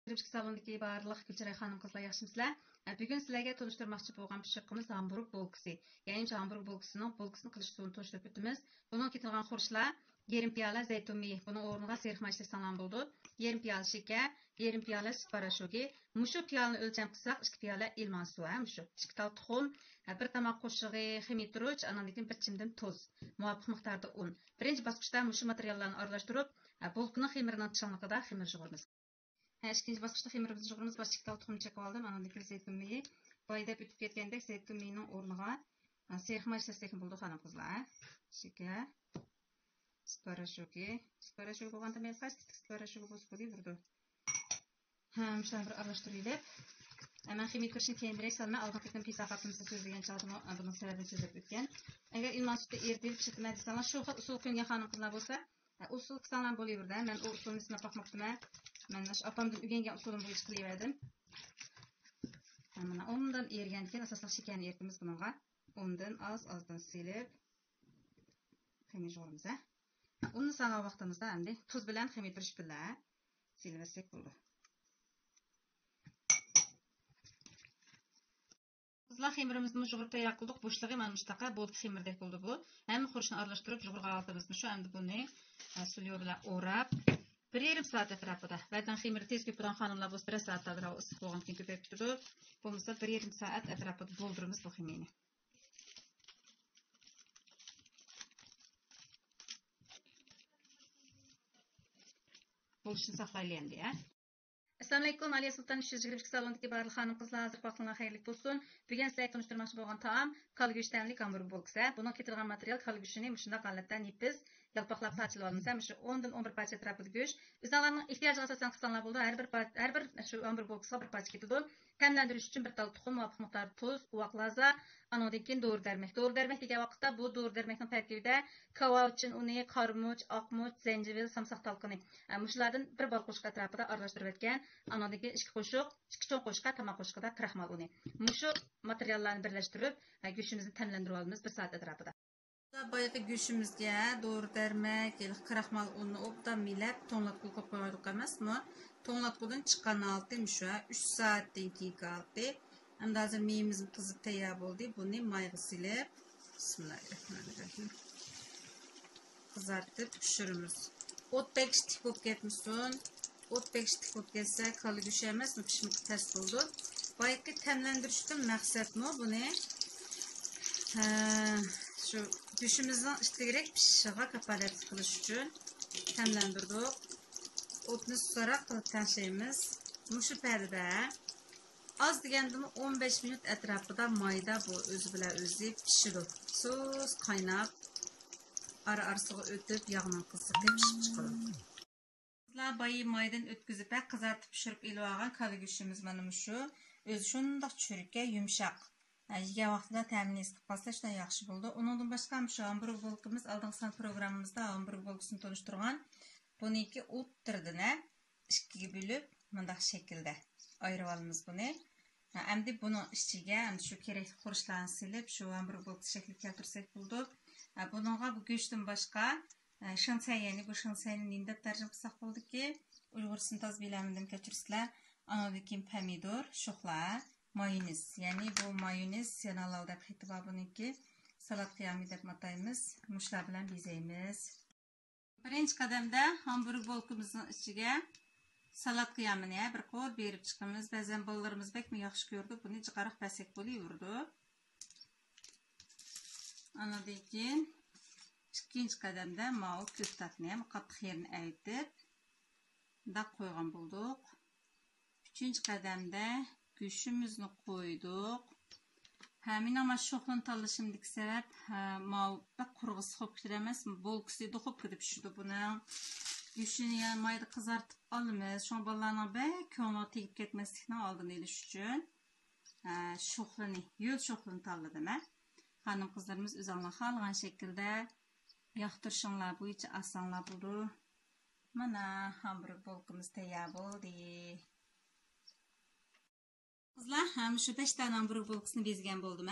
Gripski salondagi barliq Gülçeray xanım qızlar yaxshimizlar? Bugun sizlarga tanishtirmoqchi bo'lgan pishiqimiz hamburg bolkisi. Ya'ni hamburg bolkisining bolkisini qilish usulini to'shtirib o'tamiz. Bunun ketilgan xurishlar yarim piyola zaytun meyi, buning o'rniga serix mayish desanglar bo'ldi. Yarim piyola shakar, yarim piyola sut parashugi. Mushu piyolani o'lcham qilsak 2 piyola ilman suv, mushu 2 tal tuxum, 1 tomoq qo'shig'i, ximituruch, anandan 1 chimdim tuz, muvofiq miqdorda un. Birinchi bosqichda mushu materiallarni aralashtirib, bolkining xemirining chiqimligida xemir yig'amiz. İkinci basqıçda xemirimizni yig'amiz. Bosh 2 tal tuxum chaqib oldim. Anandan zaytun meyi. Boydab o'tib ketgandek zaytun meyining o'rniga serix mayish taslekin bo'ldi xonim qizlar. Shakar, sut parashugi. Sut parashugi bo'lganda men qas sut parashugi bo'lsa bo'laverdi. Shuni bir aralashtirib, hemen ximituruchni keyinroq solmay oldin ketin pisa qatimizni so'zlagan chog'da buning sababini so'zlab o'tgan. Agar ilman sutda eritib pishirtma desanglar, shu xil usul qilgan xonim qizlar bo'lsa, usul qilsanglar bo'laverdi. Men u usulni sinab boqmoqchiman. Ben apamdan öğrengen usulüm boyunca kılıverdim. Ondan ergen keyin asaslı şekerini eritimiz bununla. Ondan azdan silip xemir yig'amiz. Uni sanal vaqtimizda endi tuz bilan ximituruch bilan silvasak bo'ldi. Qizlar xemirimizni yig'ib tayyor qildik. Bo'shlig'i mana shunaqa bo'ldi, xemirdek bo'ldi bu. Hamma xurishni aralashtirib yig'irga olamiz. Shu endi buni sulyo bilan o'rab 1,5 saat atrofida. Ba'zan xemirni tez ko'pirgan xonimlar bo'lsa 1 soat atrofida issiq bo'lgan keyin ko'payib turadi. Bo'lmasa 1,5 soat atrofida to'ldiramiz bu xemirni. Bo'lishini saqlaylik endi, ya. Assalomu alaykum, Aliya Sultan 320 salondagi barliq xonim qizlar, hozir vaqtingiz xayrli bo'lsin. Bugun sizlarga tanishtirmoqchi bo'lgan taom kol go'shtanli hamburg bolkisi. Buning ketilgan material kol go'shtini shunday holatda nepiz yalpoqlab parchalab olamiz. Shu 10 dan 11 parcha atrofida go'sht. O'zingizlarning ehtiyojiga asosan qilsanglar bo'ldi. Har bir shu hamburg bolkisiga bir parcha ketadi. Tamlantirish uchun 1 tal tuxum, muvofiq miqdorda tuz, uvoq laza, anandan keyin dori darmak. Dori darmak degan vaqtda bu dori darmakning tarkibida kavavchin uni, qarmuch, oqmuch, zanjivil, samsoq talqini. Mushlardan bir bol qo'shib atrofida aralashtirib o'tgan. Anandan keyin 2 qo'shiq, 2 cho'ng qo'shqa, tomoq qo'shqida kraxmal uni. Mushu materiallarni birlashtirib, go'shtimizni tamlantirib olamiz 1 soat atrofida. Boyagi go'shtimizga dori darmak, kraxmal unni obdan milab to'nglatqu qo'yib qo'ydik emasmi? To'nglatqudan chiqqan oldi shu 3 soatdan keyin qoldi. Endi hozir meyimiz qizib tayyor bo'ldi. Buni mayga silib, bismillahirrohmanirrohim. Qizartib pishiramiz. O't pishib bo'lib ketmasin. O't pishib bo'lib ketsa, qoli go'sht emasmi, pishmoq tez bo'ldi. Boyagi tamlantirishdan maqsadmi buni? Şu go'shtimizning ichkiroq pishishiga kafolat qilish uchun tamlantirdik. O'tni so'roq qilib tashlaymiz. Mushu paytda az deganda 15 minut atrofida mayda bu o'zi bilan o'zi pishadi. So'z qaynab ara-arasiga o'tib yog'ning qiziqib pishib chiqadi. Sizlar bayi maydan o'tkazib qizartib pishirib ilib olgan kali go'shtimiz mana shu. O'zi shundoq churikka yumshoq. Yegan vaqtida ta'min qilib qolsa shunday yaxshi bo'ldi. Uningdan boshqa shu hamburg bolkimiz oldingi san programmamizda hamburg bolkisini tanishtirgan. Buniki o'ttirdan 2ga bo'lib bunday shaklda ayirib olamiz buni. Endi buni ichiga shu kerakli xurishlarni silib, shu hamburg bolkisi shakliga keltirsak bo'ldi. Buningga bu go'shtdan boshqa shinsayani, bu shinsayani nima deb tarjima qilsak bo'ldiki, uyg'ursini toz bilamindan kechirsizlar. Andan keyin pomidor, sho'xlar, mayonez. Ya'ni bu mayonez yanalov deb aytib buniki salat qiyami deb ataymiz. Mushlar bilan bezaymiz. Birinchi qadamda hamburg bolkimizning ichiga salat qiyamini bir qo'l berib chiqamiz. Ba'zan bolalarimiz bekmi yaxshi ko'rdi, buni jiqaroq pasak bo'laverdi. Andan keyin ikkinchi qadamda mau ko'ktatni ham qattiq yerini aytib da qo'ygan bo'ldik. Üçüncü qadamda go'shtimizni qo'ydik. Men ama sho'xlini tanlashimdagi sabab mau qurg'isi xo'p emas, bolkisi do'qib ketib tushdi buni. Go'shtini mayda qizartib olamiz. Shu bolalarning ko'ngli tegib ketmaslikni oldini olish uchun sho'xlini, yo'l sho'xlini tanladim. Xonim qizlarimiz o'zinglar xohlagan shaklda yoqtirishinglar bo'yicha osonlar bo'ldi. Mana hamburg bolkimiz tayyor bo'ldi. Qizlar ham shu 5 ta hamburg bolkisini bezgan bo'ldim.